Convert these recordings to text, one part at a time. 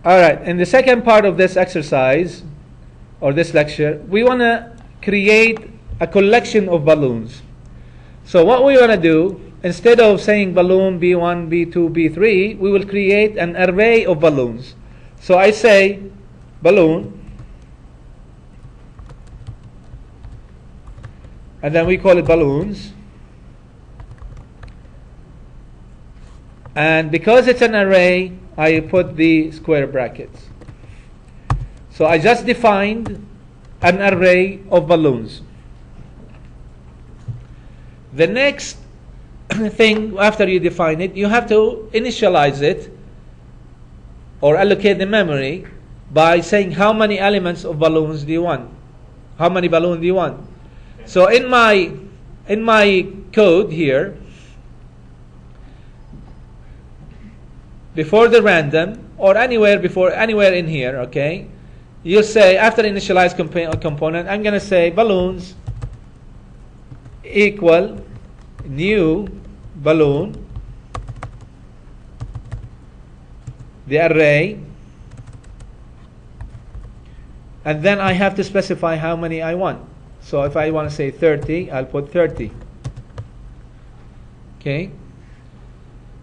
All right, in the second part of this exercise, or this lecture, we want to create a collection of balloons. So what we want to do, instead of saying balloon B1, B2, B3, we will create an array of balloons. So I say balloon, and then we call it balloons. And because it's an array, I put the square brackets. So I just defined an array of balloons. The next thing after you define it, you have to initialize it or allocate the memory by saying how many elements of balloons do you want? How many balloons do you want? So in my code here, before the random, or anywhere in here, okay, you say after initialize component, I'm going to say balloons equal new balloon, the array, and then I have to specify how many I want. So if I want to say 30, I'll put 30. Okay.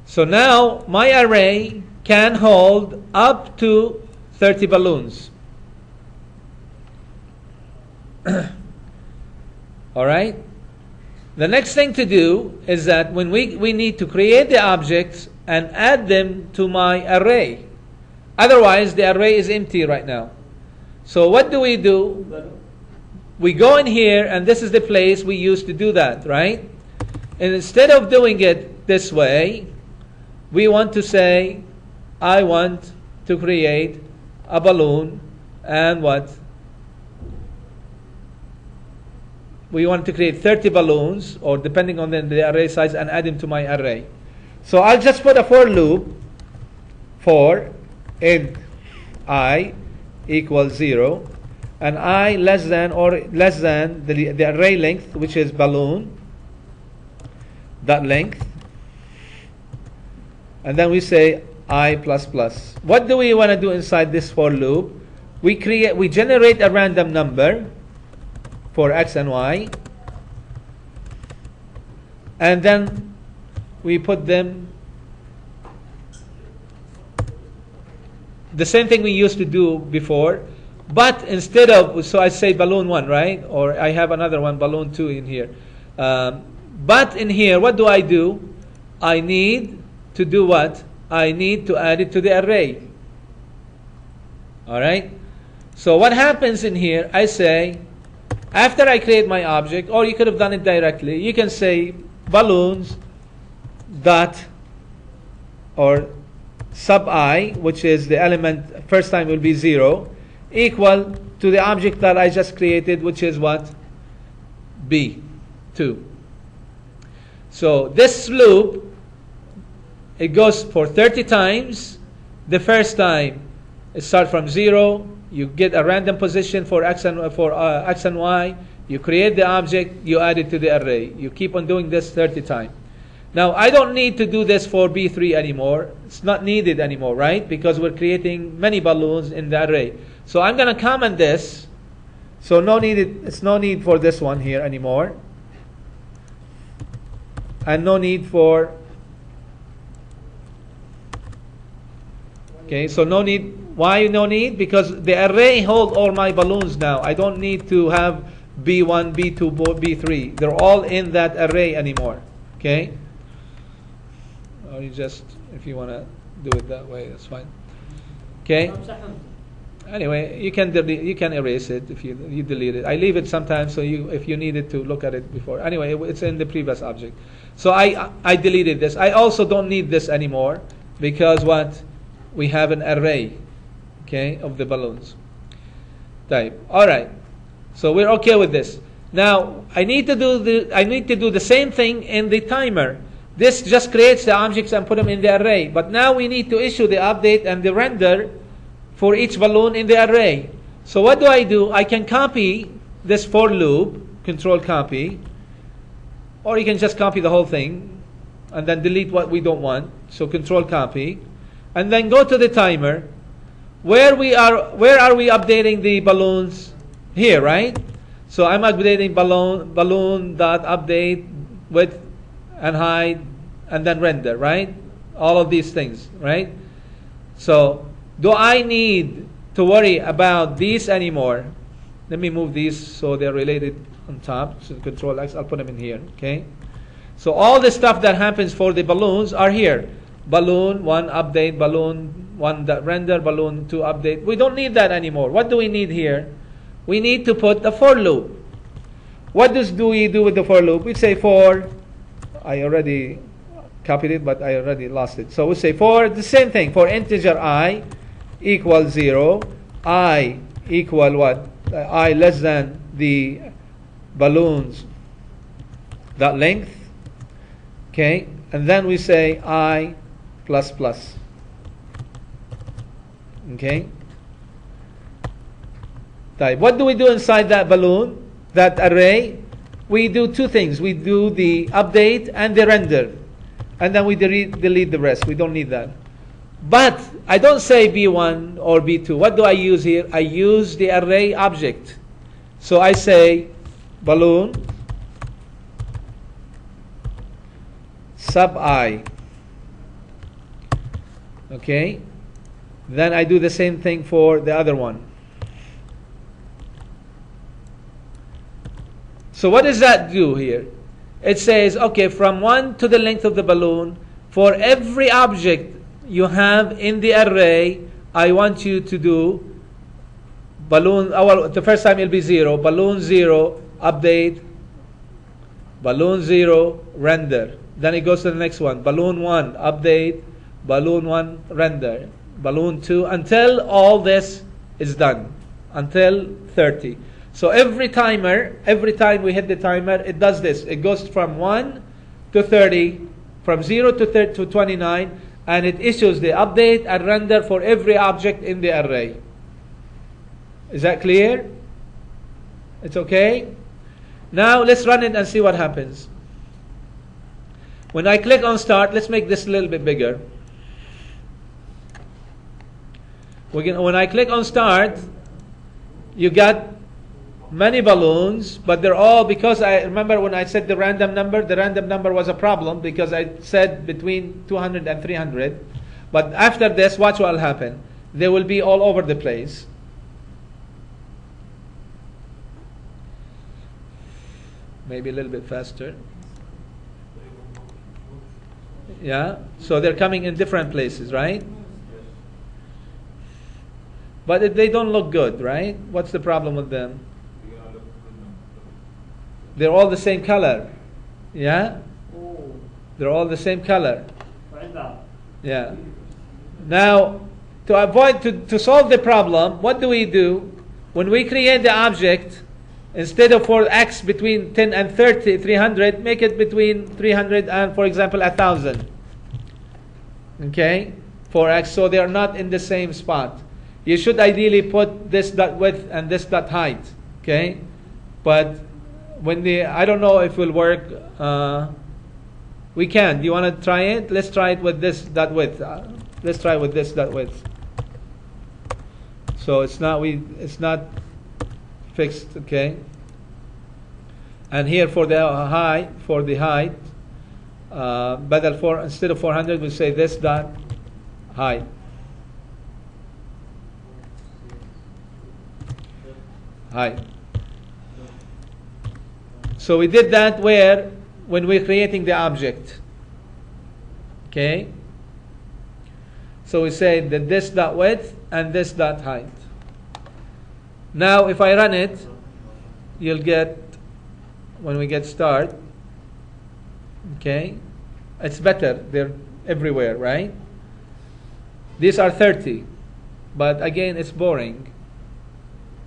So now my array can hold up to 30 balloons. All right? The next thing to do is that when we need to create the objects and add them to my array. Otherwise, the array is empty right now. So what do? We go in here, and this is the place we used to do that, right? And instead of doing it this way, we want to say, I want to create a balloon, and what? We want to create 30 balloons, or depending on the array size, and add them to my array. So I'll just put a for loop for int I equals 0, and I less than the array length, which is balloon dot length, and then we say I plus plus. What do we want to do inside this for loop? We generate a random number for x and y, and then we put them the same thing we used to do before, but instead of, so I say balloon 1, right? Or I have another one, balloon 2 in here. But in here, what do? I need to do what? I need to add it to the array. All right? So what happens in here, I say, after I create my object, or you could have done it directly, you can say balloons dot, or sub I, which is the element, first time will be 0, equal to the object that I just created, which is what? B2. So this loop, it goes for 30 times. The first time, it starts from 0. You get a random position for x and y. You create the object. You add it to the array. You keep on doing this 30 times. Now, I don't need to do this for B3 anymore. It's not needed anymore, right? Because we're creating many balloons in the array. So I'm going to comment this. So it's no need for this one here anymore. And no need for... Okay, so no need. Why no need? Because the array holds all my balloons now. I don't need to have B1, B2, B3. They're all in that array anymore. Okay? Or you just, if you want to do it that way, that's fine. Okay? Anyway, you can erase it if you delete it. I leave it sometimes so if you needed to look at it before. Anyway, it's in the previous object. So I deleted this. I also don't need this anymore because what? We have an array, okay, of the balloons. Type. All right. So we're okay with this. Now I need to do the same thing in the timer. This just creates the objects and put them in the array. But now we need to issue the update and the render for each balloon in the array. So what do? I can copy this for loop, control copy, or you can just copy the whole thing and then delete what we don't want. So control copy. And then go to the timer. where are we updating the balloons? Here, right? So I'm updating balloon dot update width and height and then render, right? All of these things, right? So do I need to worry about these anymore? Let me move these so they're related on top. So Control X, I'll put them in here, okay? So all the stuff that happens for the balloons are here. Balloon 1 update, balloon 1 render, balloon 2 update. We don't need that anymore. What do we need here? We need to put a for loop. What do we do with the for loop? We say for, I already copied it, but I already lost it. So we say for the same thing, for integer I equals 0, I equal what? I less than the balloons dot length, okay? And then we say I plus plus, okay? Type. What do we do inside that balloon, that array? We do two things. We do the update and the render, and then we delete the rest. We don't need that. But I don't say B1 or B2. What do I use here? I use the array object. So I say balloon sub I. Okay? Then I do the same thing for the other one. So what does that do here? It says, okay, from 1 to the length of the balloon, for every object you have in the array, I want you to do balloon, well, the first time it'll be 0, balloon 0, update, balloon 0, render. Then it goes to the next one, balloon 1, update, balloon 1, render, balloon 2, until all this is done, until 30. So every time we hit the timer, it does this. It goes from 1 to 30, from 0 to 29, and it issues the update and render for every object in the array. Is that clear? It's okay? Now let's run it and see what happens. When I click on start, let's make this a little bit bigger. When I click on start, you got many balloons, but they're all, because I remember when I said the random number was a problem because I said between 200 and 300. But after this, watch what will happen. They will be all over the place. Maybe a little bit faster. Yeah, so they're coming in different places, right? But they don't look good, right? What's the problem with them? They're all the same color. Yeah? They're all the same color. Yeah. Now, to solve the problem, what do? When we create the object, instead of for x between 10 and 30, 300, make it between 300 and, for example, 1,000. Okay? For x, so they are not in the same spot. You should ideally put this dot width and this dot height. Okay? But I don't know if it will work. We can. Do you want to try it? Let's try it with this dot width. Let's try it with this dot width. So it's not fixed. Okay. And here for the height, instead of 400, we'll say this dot height. Height. So we did that when we're creating the object. Okay? So we say that this dot width and this dot height. Now if I run it, you'll get, when we get start, okay, it's better. They're everywhere, right? These are 30. But again, it's boring.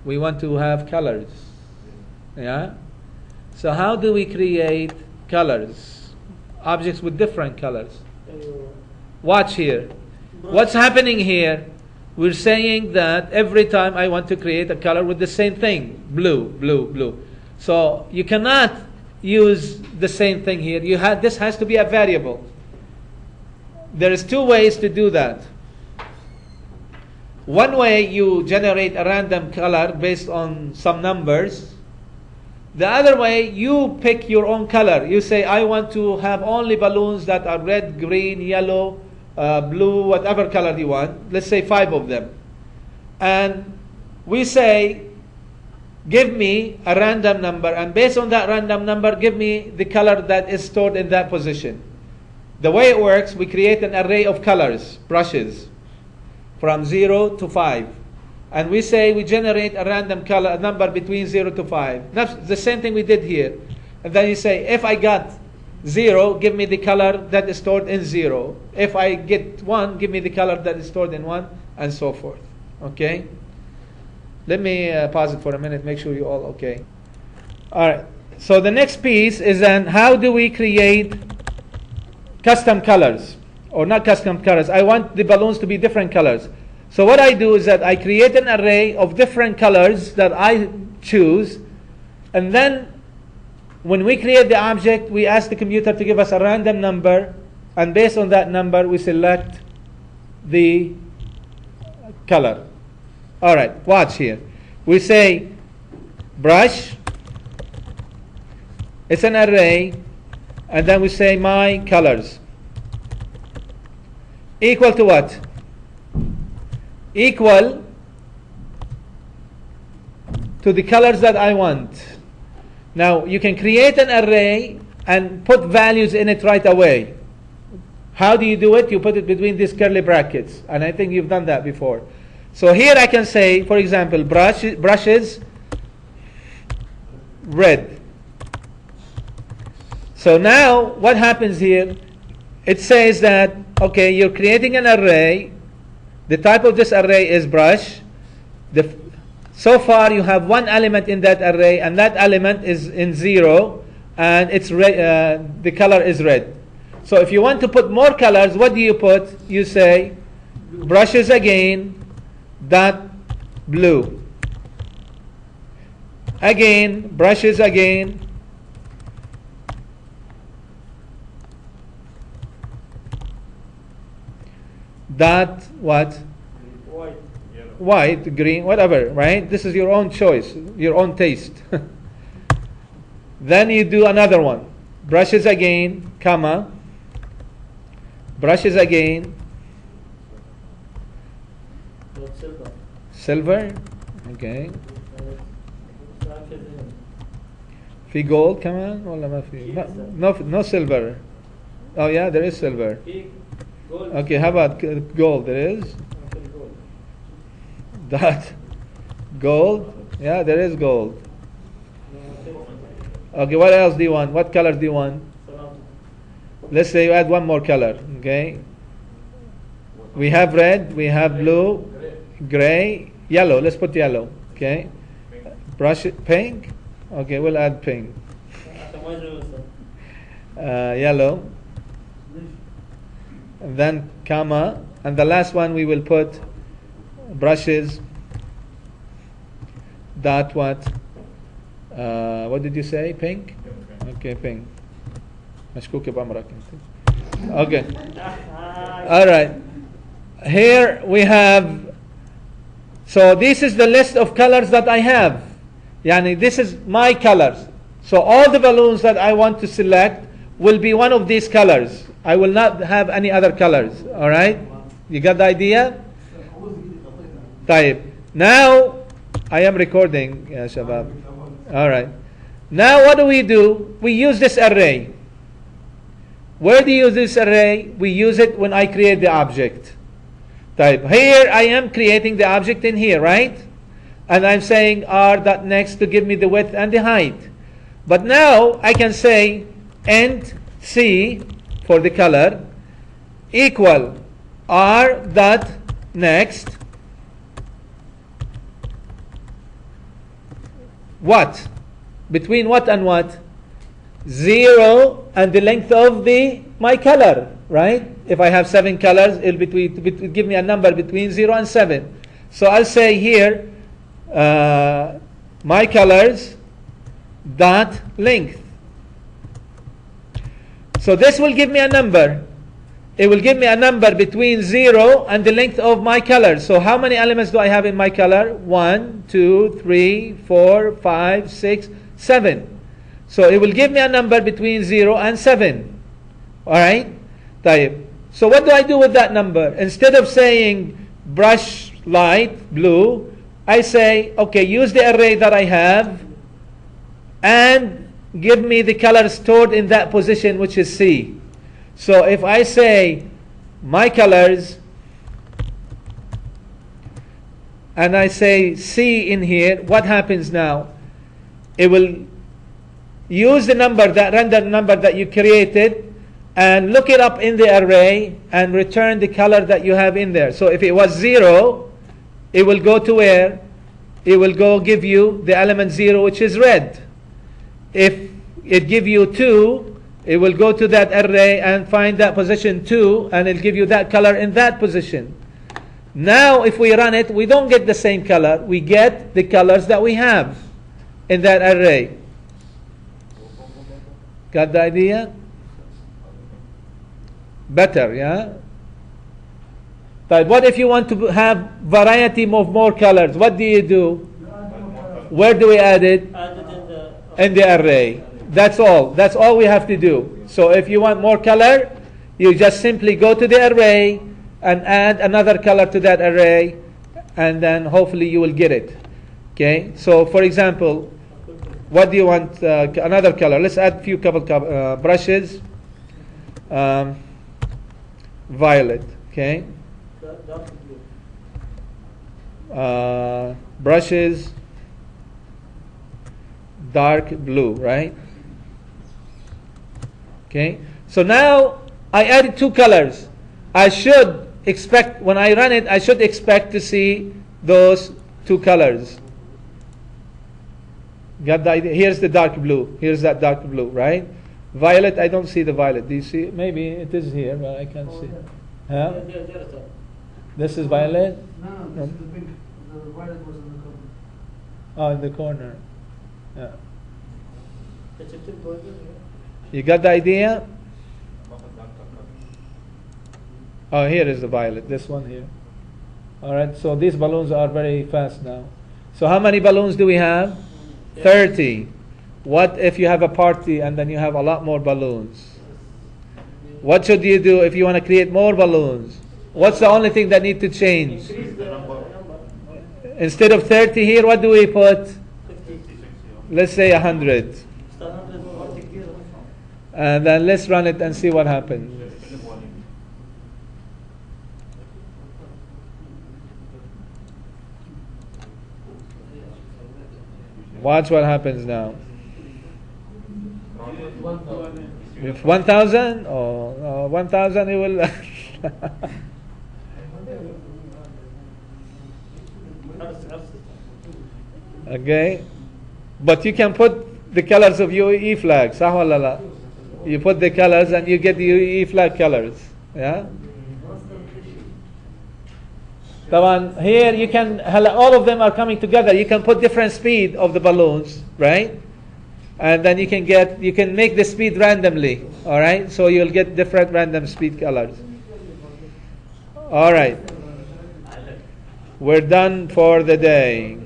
We want to have colors. Yeah? So how do we create colors? Objects with different colors. Watch here. What's happening here? We're saying that every time I want to create a color with the same thing, blue, blue, blue. So you cannot use the same thing here. This has to be a variable. There is two ways to do that. One way you generate a random color based on some numbers. The other way, you pick your own color. You say, I want to have only balloons that are red, green, yellow, blue, whatever color you want. Let's say 5 of them. And we say, give me a random number, and based on that random number, give me the color that is stored in that position. The way it works, we create an array of colors, brushes, from 0 to 5. And we say we generate a random color number between 0 to 5. That's the same thing we did here. And then you say, if I got 0, give me the color that is stored in 0. If I get 1, give me the color that is stored in 1, and so forth. Okay? Let me pause it for a minute, make sure you're all okay. All right. So the next piece is then, how do we create custom colors? Or not custom colors. I want the balloons to be different colors. So what I do is that I create an array of different colors that I choose, and then when we create the object, we ask the computer to give us a random number, and based on that number, we select the color. All right, watch here. We say brush, it's an array, and then we say my colors. Equal to what? Equal to the colors that I want. Now, you can create an array and put values in it right away. How do you do it? You put it between these curly brackets. And I think you've done that before. So here I can say, for example, brushes, red. So now, what happens here? It says that, okay, you're creating an array. The type of this array is brush. So far, you have one element in that array, and that element is in 0, and it's the color is red. So if you want to put more colors, what do you put? You say brushes again, dot blue. Again, brushes again, dot what? White. White, green, whatever, right? This is your own choice, your own taste. Then you do another one. Brushes again, comma. Brushes again. Silver. Silver. Okay. في gold كمان ولا ما في؟ No silver. Oh yeah, there is silver. Gold. Okay, how about gold? There is. That gold. Yeah, there is gold. Okay, what else do you want? What color do you want? Let's say you add one more color. Okay. We have red. We have blue, gray, yellow. Let's put yellow. Okay. Brush it pink. Okay, we'll add pink. Yellow. And then comma, and the last one we will put brushes dot what did you say? Pink? Okay, pink. مشكوك بأمرك. Okay. All right. Here we have, so this is the list of colors that I have. Yani this is my colors. So all the balloons that I want to select will be one of these colors. I will not have any other colors. All right? You got the idea? طيب. Now, I am recording, ya Shabab. All right. Now what do? We use this array. Where do you use this array? We use it when I create the object. طيب. Here I am creating the object in here, right? And I'm saying r.next to give me the width and the height. But now I can say int c for the color equal r.next what? Between what and what? 0 and the length of my color, right? If I have 7 colors, it'll give me a number between 0 and 7. So I'll say here my colors dot length. So this will give me a number. it will give me a number between 0 and the length of my color. So how many elements do I have in my color? 1, 2, 3, 4, 5, 6, 7. So it will give me a number between 0 and 7. Alright? So what do I do with that number? Instead of saying brush light, blue, I say, okay, use the array that I have and give me the color stored in that position, which is C. So if I say my colors and I say C in here, what happens now? It will use the number, that random number that you created, and look it up in the array and return the color that you have in there. So if it was 0, it will go to where? It will go give you the element 0, which is red. If it give you 2, it will go to that array and find that position 2, and it'll give you that color in that position. Now if we run it, we don't get the same color. We get the colors that we have in that array. Got the idea? Better, yeah? But what if you want to have variety of more colors? What do? Where do we add it? Add it In the array. That's all. That's all we have to do. So if you want more color, you just simply go to the array and add another color to that array, and then hopefully you will get it. Okay? So for example, what do you want? Another color. Let's add a few couple brushes. Violet. Okay? dark blue. Brushes, dark blue, right? Okay, so now I added 2 colors. I should expect, when I run it, I should expect to see those 2 colors. Got the idea? Here's the dark blue. Here's that dark blue, right? Violet, I don't see the violet. Do you see it? Maybe it is here, but I can't see. Huh? This is violet? No, this is the pink. The violet was in the corner. Oh, in the corner. Yeah. It's a tip border, You got the idea? Oh, here is the violet, this one here. Alright, so these balloons are very fast now. So how many balloons do we have? 30. What if you have a party and then you have a lot more balloons? What should you do if you want to create more balloons? What's the only thing that need to change? Increase the number. Instead of 30 here, what do we put? 50. Let's say 100. It's 140. And then let's run it and see what happens. Watch what happens now. If 1,000 or 1,000, it will. Okay, but you can put the colors of UAE flag. Sah wala la? You put the colors and you get the UAE flag colors. Yeah. Taban, here you can, all of them are coming together. You can put different speed of the balloons, right? And then you can make the speed randomly. All right, so you'll get different random speed colors. All right, we're done for the day.